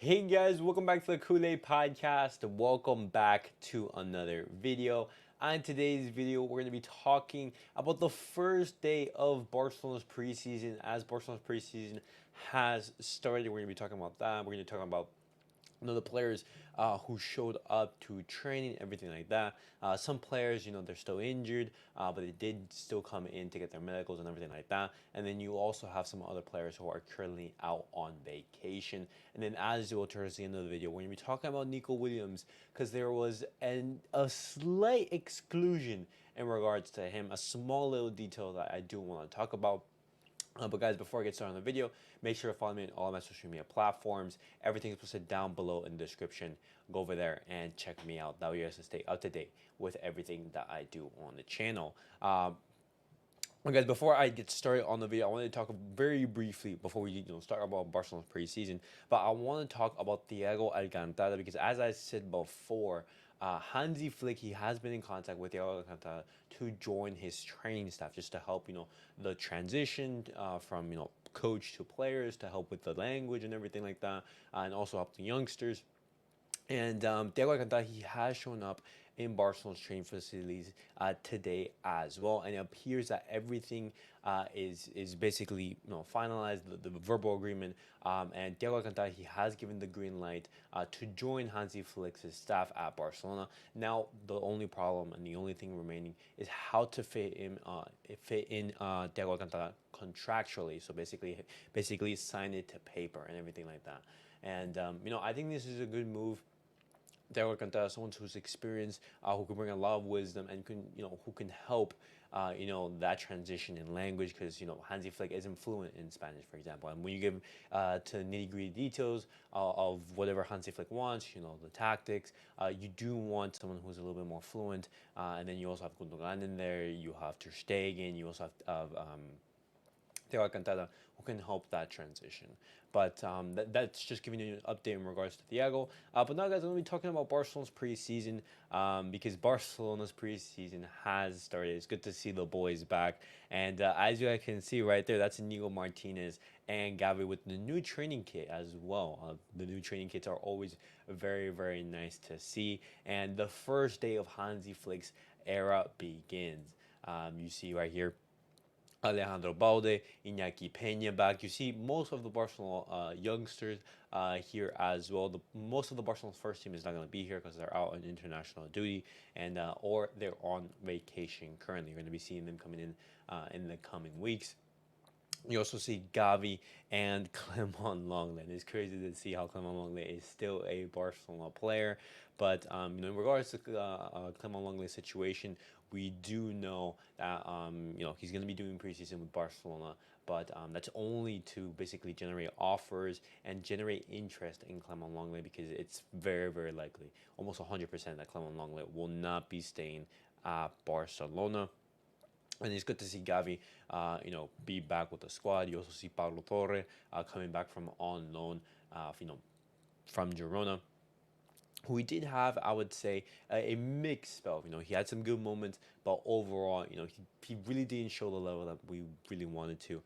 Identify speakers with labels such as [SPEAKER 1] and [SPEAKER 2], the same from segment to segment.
[SPEAKER 1] Hey guys, welcome back to the CulePodcast. Welcome back to another video. On today's video, we're going to be talking about the first day of Barcelona's preseason. As Barcelona's preseason has started, we're going to be talking about that. We're going to be talking about the players who showed up to training, everything like that. Some players, they're still injured, but they did still come in to get their medicals and everything like that. And then you also have some other players who are currently out on vacation. And then as you will towards the end of the video, we're going to be talking about Nico Williams because there was a slight exclusion in regards to him, a small little detail that I do want to talk about. But guys, before I get started on the video, make sure to follow me on all my social media platforms. Everything is posted down below in the description. Go over there and check me out. That way you guys can stay up to date with everything that I do on the channel. Well, guys, before I get started on the video, I want to talk very briefly before we start about Barcelona's preseason. But I want to talk about Thiago Alcantara because, as I said before, Hansi Flick, he has been in contact with Thiago Alcantara to join his training staff just to help the transition from coach to players, to help with the language and everything like that, and also help the youngsters. And Thiago Alcantara, he has shown up in Barcelona's training facilities today as well, and it appears that everything is basically finalized, the verbal agreement. And Thiago Alcantara, he has given the green light to join Hansi Flick's staff at Barcelona. Now, the only problem and the only thing remaining is how to fit in Thiago Alcantara contractually. So basically sign it to paper and everything like that. And I think this is a good move. Thiago Alcantara, someone who's experienced, who can bring a lot of wisdom and who can help, that transition in language, because Hansi Flick isn't fluent in Spanish, for example. And when you give to nitty-gritty details of whatever Hansi Flick wants, the tactics, you do want someone who's a little bit more fluent. And then you also have Gundogan in there. You have Ter Stegen. You also have Thiago Alcantara, who can help that transition. But that's just giving you an update in regards to Thiago. But now, guys, I'm going to be talking about Barcelona's preseason because Barcelona's preseason has started. It's good to see the boys back. And as you guys can see right there, that's Inigo Martinez and Gavi with the new training kit as well. The new training kits are always very, very nice to see. And the first day of Hansi Flick's era begins. You see right here, Alejandro Balde, Iñaki Peña back. You see most of the Barcelona youngsters here as well. Most of the Barcelona first team is not going to be here because they're out on international duty and or they're on vacation currently. You're going to be seeing them coming in the coming weeks. You also see Gavi and Clement Lenglet. It's crazy to see how Clement Lenglet is still a Barcelona player. But in regards to Clement Lenglet's situation, we do know that he's going to be doing preseason with Barcelona, but that's only to basically generate offers and generate interest in Clement Lenglet, because it's very, very likely, almost 100%, that Clement Lenglet will not be staying at Barcelona. And it's good to see Gavi, be back with the squad. You also see Pablo Torre coming back from on loan, from Girona, who he did have, I would say, a mixed spell. He had some good moments, but overall, he really didn't show the level that we really wanted to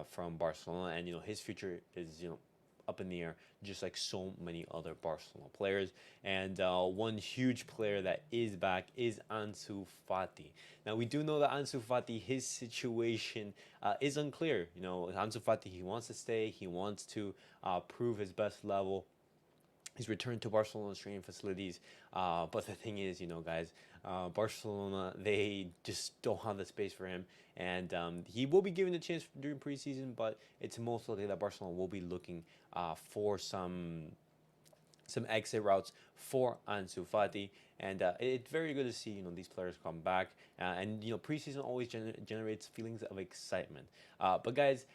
[SPEAKER 1] from Barcelona. And his future is up in the air, just like so many other Barcelona players. And one huge player that is back is Ansu Fati. Now, we do know that Ansu Fati, his situation is unclear. Ansu Fati, he wants to stay, he wants to prove his best level. He's returned to Barcelona's training facilities, but the thing is, guys, Barcelona, they just don't have the space for him, and he will be given a chance during preseason, but it's most likely that Barcelona will be looking for some exit routes for Ansu Fati. And it's very good to see these players come back, and preseason always generates feelings of excitement. But guys,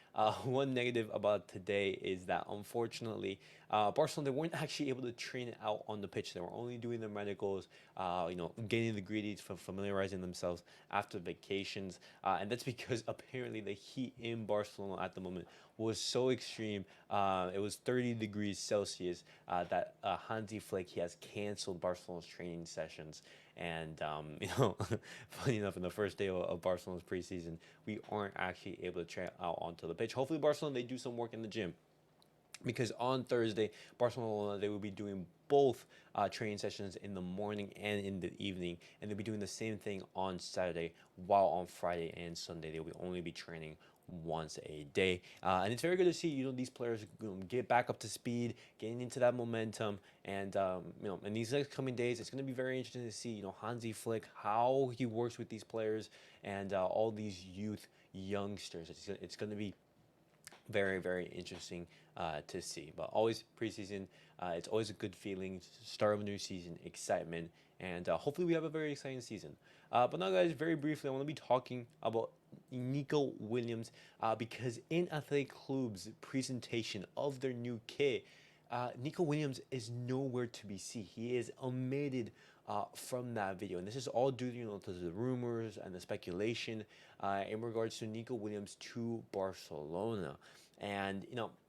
[SPEAKER 1] one negative about today is that unfortunately, Barcelona, they weren't actually able to train out on the pitch. They were only doing their medicals, getting the greedies, for familiarizing themselves after vacations, and that's because apparently the heat in Barcelona at the moment was so extreme. It was 30 degrees Celsius that Hansi Flick, he has canceled Barcelona's training sessions. And funny enough, in the first day of Barcelona's preseason, we aren't actually able to train out onto the pitch. Hopefully Barcelona, they do some work in the gym. because on Thursday, Barcelona, they will be doing both training sessions in the morning and in the evening, and they'll be doing the same thing on Saturday, while on Friday and Sunday they will only be training once a day. And it's very good to see, these players get back up to speed, getting into that momentum, and in these next coming days, it's going to be very interesting to see, Hansi Flick, how he works with these players and all these youth youngsters. It's going to be very, very interesting to see. But always preseason, it's always a good feeling. Start of a new season, excitement, and hopefully we have a very exciting season. But now, guys, very briefly, I want to be talking about Nico Williams because in Athletic Club's presentation of their new kit, Nico Williams is nowhere to be seen. He is omitted from that video, and this is all due, to the rumors and the speculation in regards to Nico Williams to Barcelona. And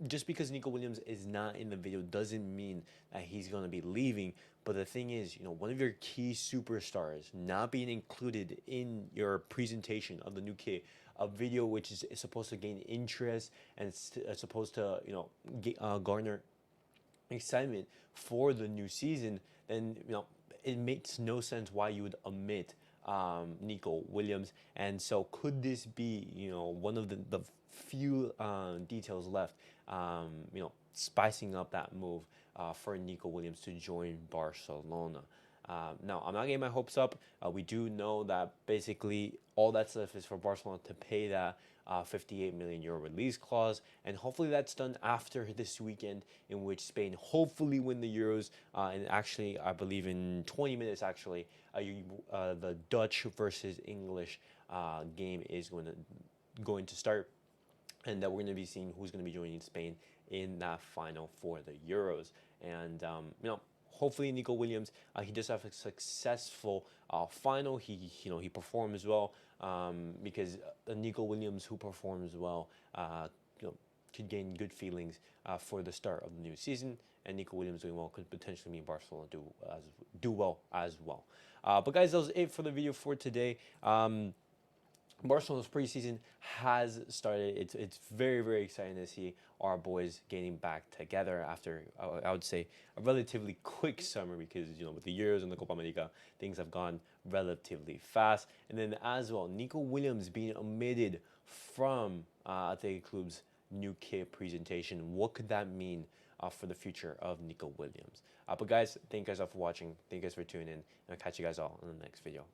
[SPEAKER 1] just because Nico Williams is not in the video doesn't mean that he's going to be leaving. But the thing is, one of your key superstars not being included in your presentation of the new kit, a video which is supposed to gain interest and it's supposed to garner excitement for the new season, then it makes no sense why you would omit Nico Williams. And so could this be one of the few details left, spicing up that move for Nico Williams to join Barcelona? Now, I'm not getting my hopes up. We do know that basically all that stuff is for Barcelona to pay that 58 million euro release clause, and hopefully that's done after this weekend, in which Spain hopefully win the Euros. And actually, I believe in 20 minutes, actually, the Dutch versus English game is going to start, and that we're going to be seeing who's going to be joining Spain in that final for the Euros. And hopefully Nico Williams, he does have a successful final. He performs well, because Nico Williams who performs well could gain good feelings for the start of the new season. And Nico Williams doing well could potentially mean Barcelona do well as well. But guys, that was it for the video for today. Barcelona's preseason has started. It's very, very exciting to see our boys getting back together after, I would say, a relatively quick summer, because with the Euros and the Copa America, things have gone relatively fast. And then as well, Nico Williams being omitted from Athletic Club's new kit presentation. What could that mean for the future of Nico Williams? But guys, thank you guys all for watching. Thank you guys for tuning in, and I'll catch you guys all in the next video.